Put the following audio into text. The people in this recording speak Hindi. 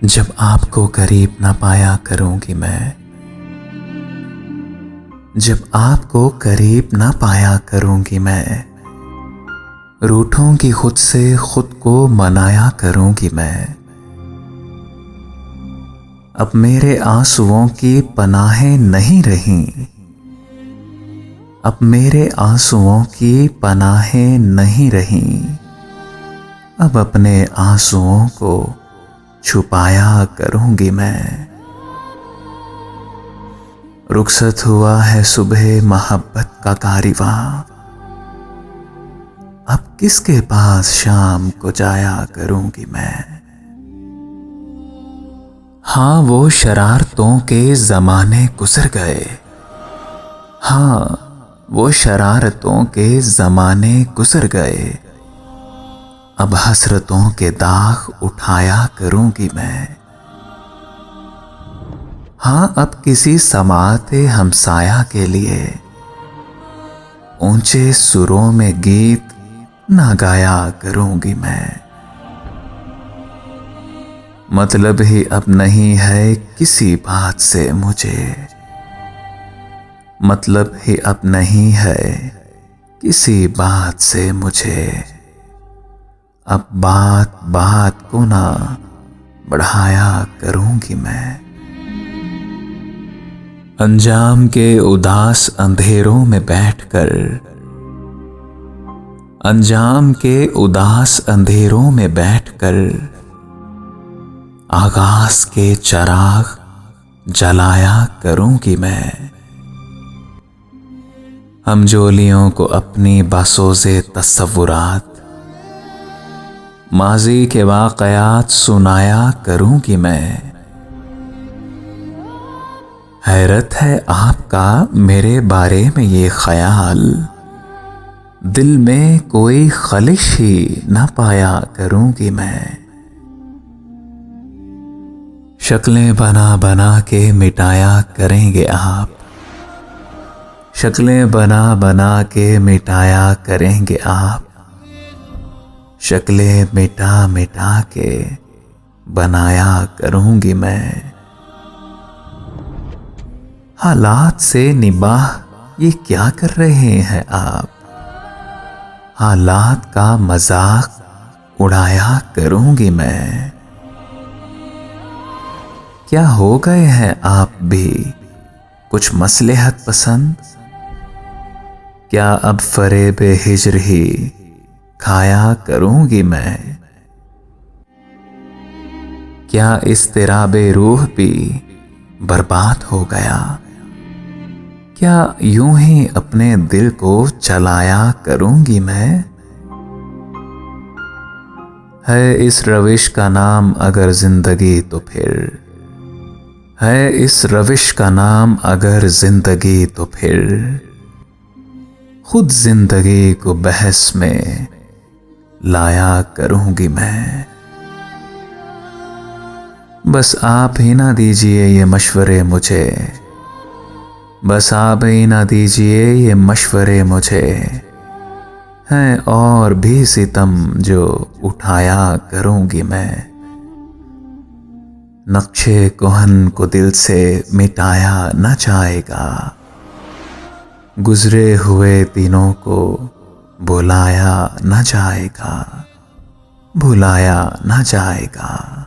जब आपको करीब ना पाया करूंगी मैं, जब आपको करीब ना पाया करूंगी मैं, रूठूंगी खुद से खुद को मनाया करूंगी मैं। अब मेरे आंसुओं की पनाहें नहीं रहीं, अब मेरे आंसुओं की पनाहें नहीं रहीं। अब अपने आंसुओं को छुपाया करूंगी मैं। रुखसत हुआ है सुबह मोहब्बत का कारवां, अब किसके पास शाम को जाया करूंगी मैं। हाँ, वो शरारतों के जमाने गुजर गए, हाँ वो शरारतों के जमाने गुजर गए। अब हसरतों के दाग उठाया करूंगी मैं। हाँ, अब किसी समाते हमसाया के लिए ऊंचे सुरों में गीत ना गाया करूंगी मैं। मतलब ही अब नहीं है किसी बात से मुझे, मतलब ही अब नहीं है किसी बात से मुझे। अब बात बात को ना बढ़ाया करूंगी मैं। अंजाम के उदास अंधेरों में बैठकर, अंजाम के उदास अंधेरों में बैठकर आगाज के चराग जलाया करूंगी मैं। हमजोलियों को अपनी बासोज़े तस्वुरात, माजी के वाक़यात सुनाया करूंगी मैं। हैरत है आपका मेरे बारे में ये ख्याल, दिल में कोई खलिश ही ना पाया करूंगी मैं। शक्लें बना बना के मिटाया करेंगे आप, शक्लें बना बना के मिटाया करेंगे आप। शक्लें मिटा मिटा के बनाया करूंगी मैं। हालात से निबाह ये क्या कर रहे हैं आप, हालात का मजाक उड़ाया करूंगी मैं। क्या हो गए हैं आप भी कुछ मसलहत पसंद, क्या अब फरेबे हिज्र ही खाया करूंगी मैं। क्या इस्तिराबे रूह भी बर्बाद हो गया, क्या यूं ही अपने दिल को चलाया करूंगी मैं। है इस रविश का नाम अगर जिंदगी तो फिर, है इस रविश का नाम अगर जिंदगी तो फिर खुद जिंदगी को बहस में लाया करूंगी मैं। बस आप ही ना दीजिए ये मशवरे मुझे, बस आप ही ना दीजिए ये मशवरे मुझे। हैं और भी सितम जो उठाया करूंगी मैं। नक्शे कोहन को दिल से मिटाया न जाएगा, गुजरे हुए दिनों को भुलाया न जाएगा, भुलाया न जाएगा।